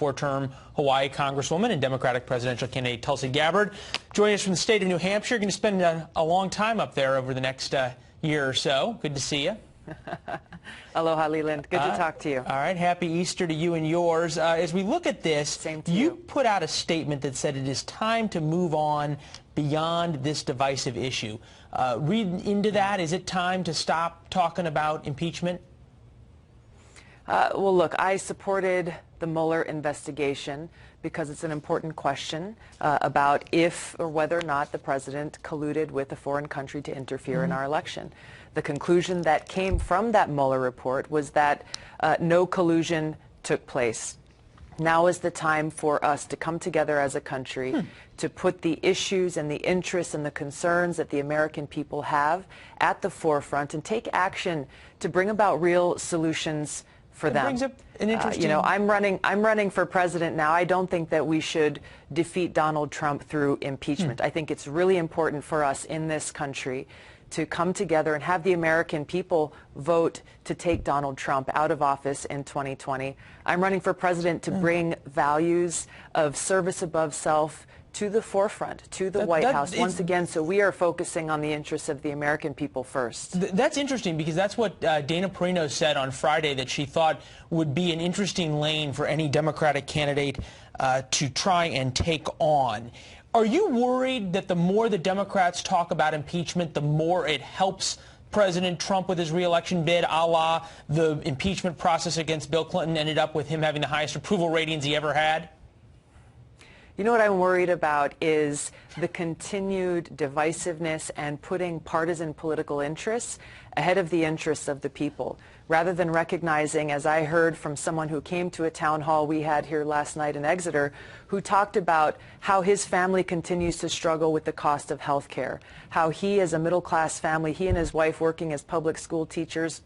four-term Hawaii Congresswoman and Democratic presidential candidate Tulsi Gabbard. Joining us from the state of New Hampshire. You're going to spend a long time up there over the next year or so. Good to see you. Aloha, Leland. Good to talk to you. All right. Happy Easter to you and yours. As we look at this, Same to you put out a statement that said it is time to move on beyond this divisive issue. Read into that. Is it time to stop talking about impeachment? Well, look, I supported the Mueller investigation because it's an important question about if or whether or not the president colluded with a foreign country to interfere in our election. The conclusion that came from that Mueller report was that no collusion took place. Now is the time for us to come together as a country to put the issues and the interests and the concerns that the American people have at the forefront and take action to bring about real solutions for them. Brings up an interesting... You know, I'm running for president now. I don't think that we should defeat Donald Trump through impeachment. I think it's really important for us in this country to come together and have the American people vote to take Donald Trump out of office in 2020. I'm running for president to bring values of service above self to the forefront, to the White House once again, so we are focusing on the interests of the American people first. That's interesting because that's what Dana Perino said on Friday, that she thought would be an interesting lane for any Democratic candidate to try and take on. Are you worried that the more the Democrats talk about impeachment, the more it helps President Trump with his re-election bid, a la the impeachment process against Bill Clinton ended up with him having the highest approval ratings he ever had? You know what I'm worried about is the continued divisiveness and putting partisan political interests ahead of the interests of the people, rather than recognizing, as I heard from someone who came to a town hall we had here last night in Exeter, who talked about how his family continues to struggle with the cost of health care, how he, as a middle-class family, he and his wife working as public school teachers,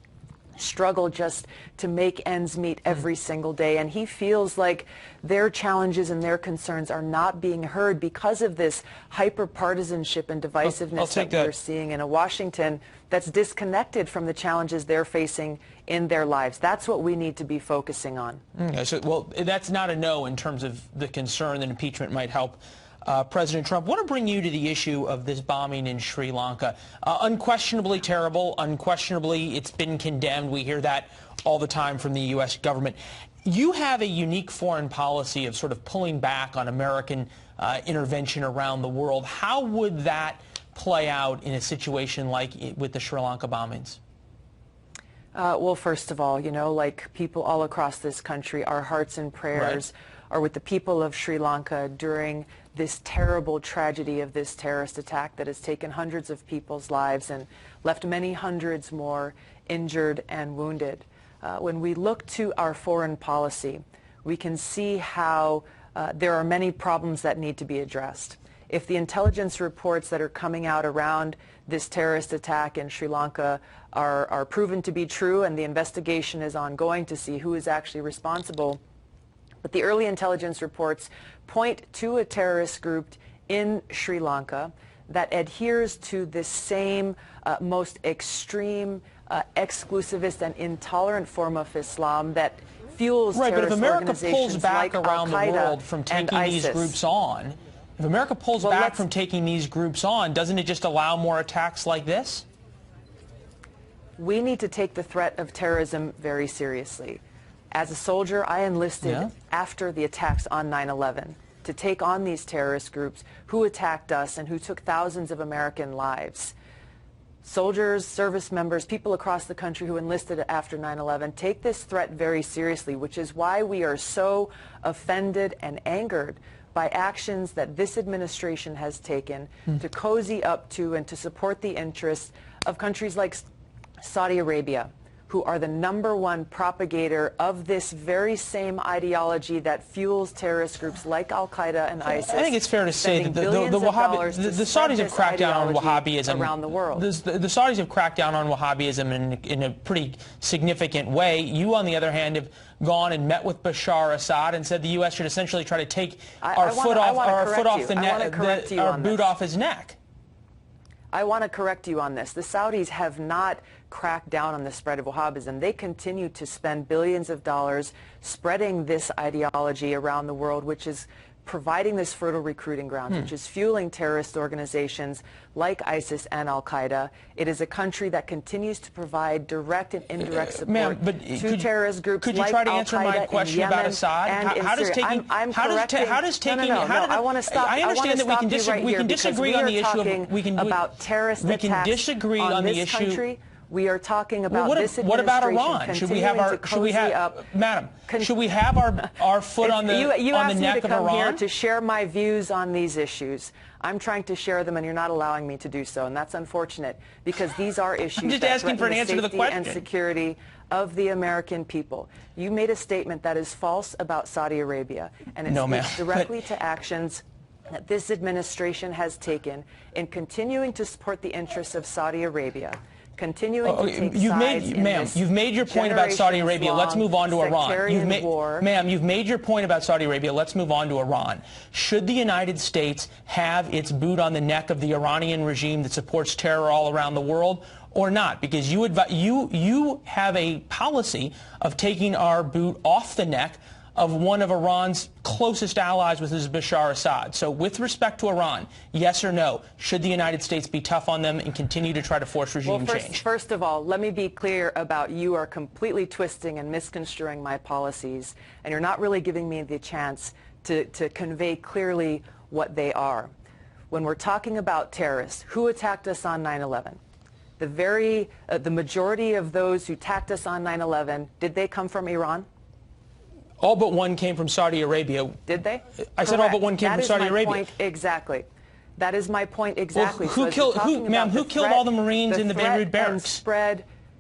struggle just to make ends meet every single day, and he feels like their challenges and their concerns are not being heard because of this hyper-partisanship and divisiveness that we're seeing in a Washington that's disconnected from the challenges they're facing in their lives. That's what we need to be focusing on. Well, that's not a no in terms of the concern that impeachment might help President Trump. I want to bring you to the issue of this bombing in Sri Lanka. Unquestionably terrible. Unquestionably, it's been condemned. We hear that all the time from the U.S. government. You have a unique foreign policy of sort of pulling back on American intervention around the world. How would that play out in a situation like with the Sri Lanka bombings? Well, first of all, you know, like people all across this country, our hearts and prayers are with the people of Sri Lanka during this terrible tragedy of this terrorist attack that has taken hundreds of people's lives and left many hundreds more injured and wounded. When we look to our foreign policy, we can see how there are many problems that need to be addressed. If the intelligence reports that are coming out around this terrorist attack in Sri Lanka are proven to be true, and the investigation is ongoing to see who is actually responsible, but the early intelligence reports point to a terrorist group in Sri Lanka that adheres to the same most extreme, exclusivist and intolerant form of Islam that fuels terrorist organizations like Al-Qaeda and ISIS. But if America pulls back around the world from taking these groups on, if America pulls back from taking these groups on, doesn't it just allow more attacks like this? We need to take the threat of terrorism very seriously. As a soldier, I enlisted after the attacks on 9/11 to take on these terrorist groups who attacked us and who took thousands of American lives. Soldiers, service members, people across the country who enlisted after 9/11 take this threat very seriously, which is why we are so offended and angered by actions that this administration has taken to cozy up to and to support the interests of countries like Saudi Arabia, who are the #1 propagator of this very same ideology that fuels terrorist groups like Al-Qaeda and ISIS. I think it's fair to say that the Saudis have cracked down on Wahhabism around the world. The Saudis have cracked down on Wahhabism in a pretty significant way. You, on the other hand, have gone and met with Bashar Assad and said the U.S. should essentially try to take our boot off his neck. I want to correct you on this. The Saudis have not cracked down on the spread of Wahhabism. They continue to spend billions of dollars spreading this ideology around the world, which is providing this fertile recruiting ground, which is fueling terrorist organizations like ISIS and Al-Qaeda. It is a country that continues to provide direct and indirect support to terrorist groups could you like try to answer my question about Assad? How does taking... I want to stop. I understand that we can disagree on the issue of... We can about terrorist attacks we can disagree on the issue... Country. We are talking about this administration. What about Iran? Should we have our foot on the neck of Iran? You asked me to come here to share my views on these issues. I'm trying to share them, and you're not allowing me to do so, and that's unfortunate because these are issues that threaten the safety and security of the American people. You made a statement that is false about Saudi Arabia, and it speaks directly to actions that this administration has taken in continuing to support the interests of Saudi Arabia. Continuing to take sides in this you've made your point about Saudi Arabia. Let's move on to Iran. Ma'am, you've made your point about Saudi Arabia. Let's move on to Iran. Should the United States have its boot on the neck of the Iranian regime that supports terror all around the world, or not? Because you have a policy of taking our boot off the neck of one of Iran's closest allies, which is Bashar Assad. So with respect to Iran, yes or no, should the United States be tough on them and continue to try to force regime change? First of all, let me be clear about you are completely twisting and misconstruing my policies, and you're not really giving me the chance to convey clearly what they are. When we're talking about terrorists, who attacked us on 9/11? The majority of those who attacked us on 9/11, did they come from Iran? All but one came from Saudi Arabia. Did they? I said all but one came from Saudi Arabia. Point exactly. That is my point exactly. Well, who killed all the Marines in the Beirut barracks?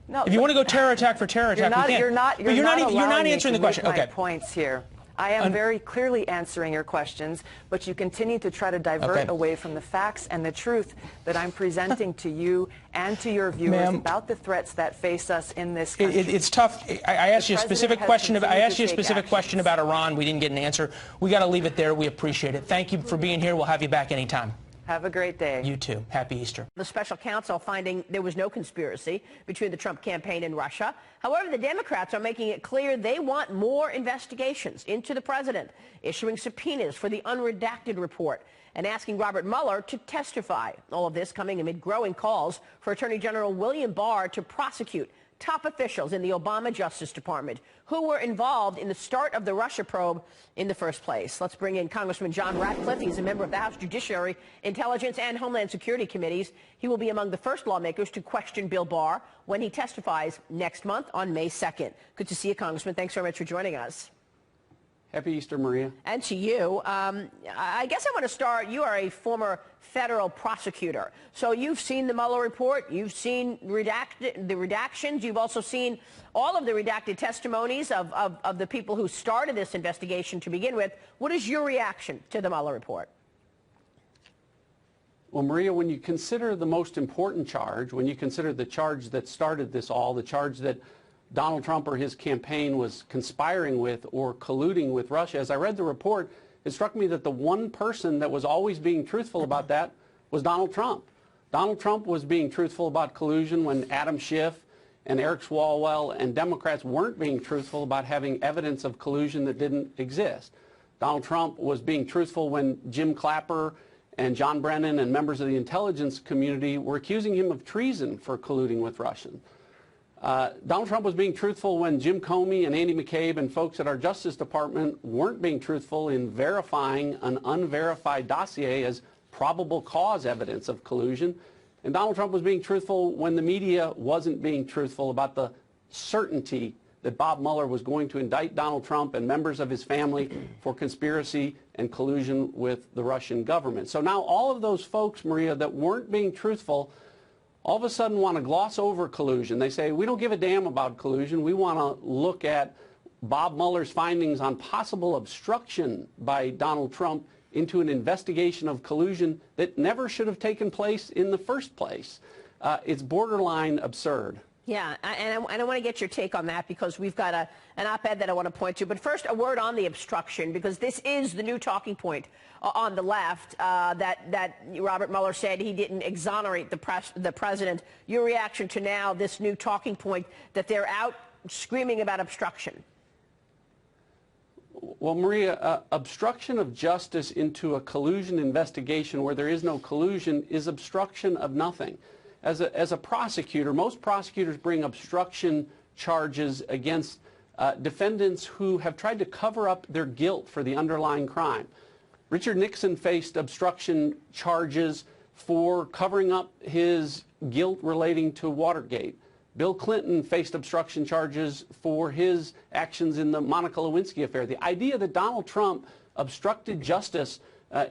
No, if you want to go terror attack for terror attack, we can. You're not answering the question. Okay. Points here. I am very clearly answering your questions, but you continue to try to divert away from the facts and the truth that I'm presenting to you and to your viewers about the threats that face us in this country. It's tough. I asked you a specific question. I asked you a specific question about Iran. We didn't get an answer. We got to leave it there. We appreciate it. Thank you for being here. We'll have you back anytime. Have a great day. You too. Happy Easter. The special counsel finding there was no conspiracy between the Trump campaign and Russia. However, the Democrats are making it clear they want more investigations into the president, issuing subpoenas for the unredacted report and asking Robert Mueller to testify. All of this coming amid growing calls for Attorney General William Barr to prosecute top officials in the Obama Justice Department who were involved in the start of the Russia probe in the first place. Let's bring in Congressman John Ratcliffe. He's a member of the House Judiciary, Intelligence, and Homeland Security Committees. He will be among the first lawmakers to question Bill Barr when he testifies next month on May 2nd. Good to see you, Congressman. Thanks very much for joining us. Happy Easter, Maria. And to you. I guess I want to start. You are a former federal prosecutor. So you've seen the Mueller report. You've seen the redactions. You've also seen all of the redacted testimonies of the people who started this investigation to begin with. What is your reaction to the Mueller report? Well, Maria, when you consider the most important charge, when you consider the charge that started this all, the charge that Donald Trump or his campaign was conspiring with or colluding with Russia, as I read the report, it struck me that the one person that was always being truthful about that was Donald Trump. Donald Trump was being truthful about collusion when Adam Schiff and Eric Swalwell and Democrats weren't being truthful about having evidence of collusion that didn't exist. Donald Trump was being truthful when Jim Clapper and John Brennan and members of the intelligence community were accusing him of treason for colluding with Russia. Donald Trump was being truthful when Jim Comey and Andy McCabe and folks at our Justice Department weren't being truthful in verifying an unverified dossier as probable cause evidence of collusion. And Donald Trump was being truthful when the media wasn't being truthful about the certainty that Bob Mueller was going to indict Donald Trump and members of his family for conspiracy and collusion with the Russian government. So now all of those folks, Maria, that weren't being truthful all of a sudden want to gloss over collusion. They say, we don't give a damn about collusion. We want to look at Bob Mueller's findings on possible obstruction by Donald Trump into an investigation of collusion that never should have taken place in the first place. It's borderline absurd. Yeah, and I want to get your take on that because we've got an op-ed that I want to point to. But first, a word on the obstruction, because this is the new talking point on the left, that Robert Mueller said he didn't exonerate the president. Your reaction to now this new talking point that they're out screaming about obstruction? Well, Maria, obstruction of justice into a collusion investigation where there is no collusion is obstruction of nothing. As a prosecutor, most prosecutors bring obstruction charges against defendants who have tried to cover up their guilt for the underlying crime. Richard Nixon faced obstruction charges for covering up his guilt relating to Watergate. Bill Clinton faced obstruction charges for his actions in the Monica Lewinsky affair. The idea that Donald Trump obstructed justice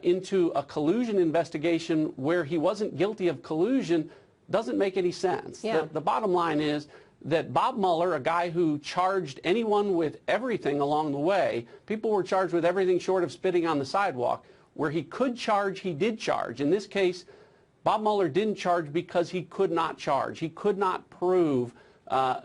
into a collusion investigation where he wasn't guilty of collusion doesn't make any sense. Yeah. The bottom line is that Bob Mueller, a guy who charged anyone with everything along the way, people were charged with everything short of spitting on the sidewalk, where he could charge, he did charge. In this case, Bob Mueller didn't charge because he could not charge. He could not prove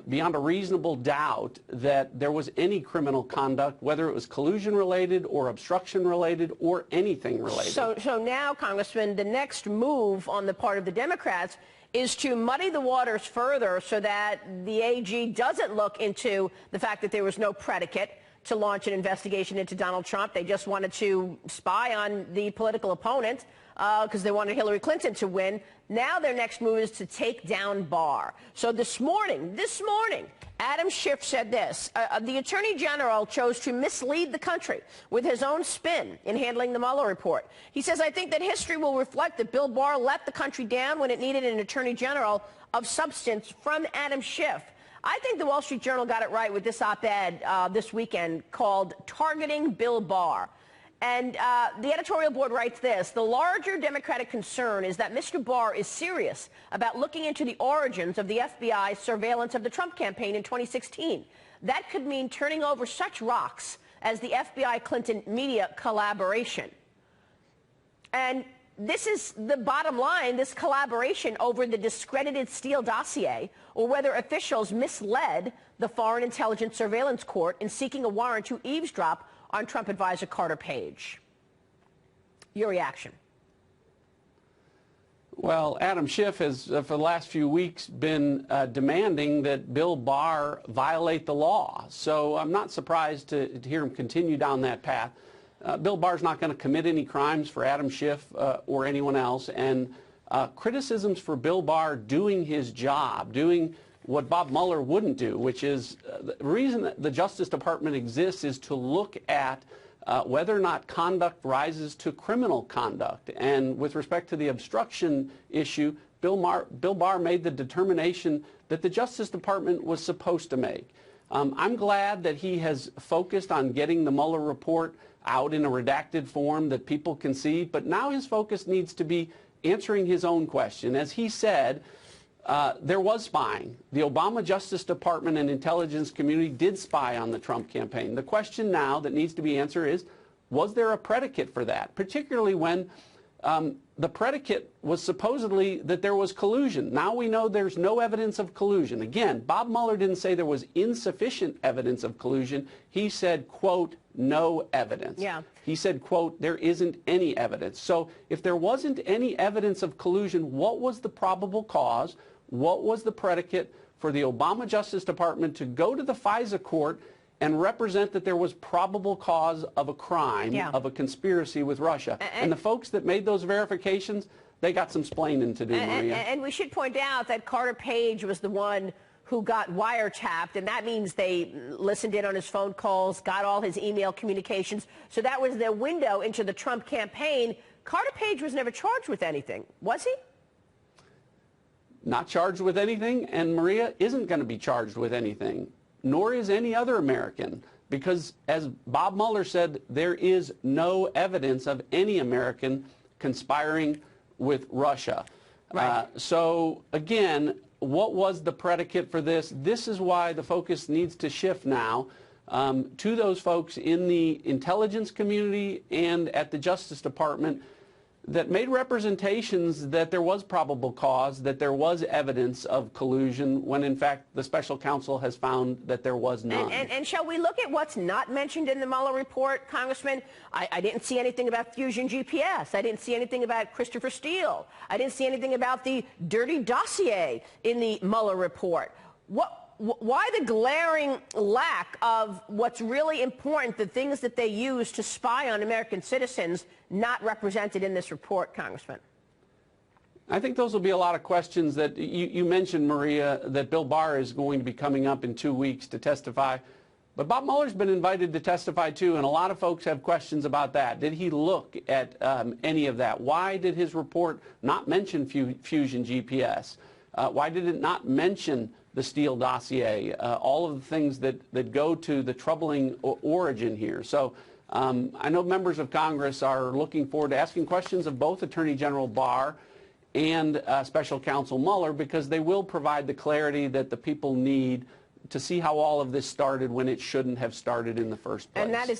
beyond a reasonable doubt that there was any criminal conduct, whether it was collusion related or obstruction related or anything related. So now, Congressman, the next move on the part of the Democrats is to muddy the waters further so that the AG doesn't look into the fact that there was no predicate to launch an investigation into Donald Trump. They just wanted to spy on the political opponent because they wanted Hillary Clinton to win. Now their next move is to take down Barr. So this morning, Adam Schiff said this: the Attorney General chose to mislead the country with his own spin in handling the Mueller report. He says, I think that history will reflect that Bill Barr let the country down when it needed an Attorney General of substance from Adam Schiff. I think the Wall Street Journal got it right with this op-ed this weekend called Targeting Bill Barr. And the editorial board writes this: the larger Democratic concern is that Mr. Barr is serious about looking into the origins of the FBI's surveillance of the Trump campaign in 2016. That could mean turning over such rocks as the FBI-Clinton media collaboration. And this is the bottom line, this collaboration over the discredited Steele dossier, or whether officials misled the Foreign Intelligence Surveillance Court in seeking a warrant to eavesdrop on Trump advisor Carter Page. Your reaction? Well, Adam Schiff has, for the last few weeks, been demanding that Bill Barr violate the law. So I'm not surprised to hear him continue down that path. Bill Barr's not going to commit any crimes for Adam Schiff or anyone else. And criticisms for Bill Barr doing his job, doing what Bob Mueller wouldn't do, which is the reason that the Justice Department exists is to look at whether or not conduct rises to criminal conduct. And with respect to the obstruction issue, Bill Barr made the determination that the Justice Department was supposed to make. I'm glad that he has focused on getting the Mueller report out in a redacted form that people can see, but now his focus needs to be answering his own question. As he said, there was spying. The Obama Justice Department and intelligence community did spy on the Trump campaign. The question now that needs to be answered is, was there a predicate for that? Particularly when the predicate was supposedly that there was collusion. Now we know there's no evidence of collusion. Again, Bob Mueller didn't say there was insufficient evidence of collusion. He said, quote, no evidence. Yeah. He said, quote, there isn't any evidence. So if there wasn't any evidence of collusion, what was the probable cause? What was the predicate for the Obama Justice Department to go to the FISA court and represent that there was probable cause of a crime, of a conspiracy with Russia? And the folks that made those verifications, they got some splaining to do, Maria. And we should point out that Carter Page was the one who got wiretapped, and that means they listened in on his phone calls, got all his email communications. So that was their window into the Trump campaign. Carter Page was never charged with anything, was he? Not charged with anything, and Maria isn't going to be charged with anything, nor is any other American, because as Bob Mueller said, there is no evidence of any American conspiring with Russia. Right. So again, what was the predicate for this? This is why the focus needs to shift now to those folks in the intelligence community and at the Justice Department that made representations that there was probable cause, that there was evidence of collusion, when in fact the special counsel has found that there was none. And shall we look at what's not mentioned in the Mueller report, Congressman? I didn't see anything about Fusion GPS. I didn't see anything about Christopher Steele. I didn't see anything about the dirty dossier in the Mueller report. Why the glaring lack of what's really important, the things that they use to spy on American citizens, not represented in this report, Congressman? I think those will be a lot of questions that you mentioned, Maria, that Bill Barr is going to be coming up in 2 weeks to testify. But Bob Mueller's been invited to testify too, and a lot of folks have questions about that. Did he look at any of that? Why did his report not mention Fusion GPS? Why did it not mention the Steele dossier, all of the things that go to the troubling origin here? So I know members of Congress are looking forward to asking questions of both Attorney General Barr and Special Counsel Mueller, because they will provide the clarity that the people need to see how all of this started when it shouldn't have started in the first place. And that is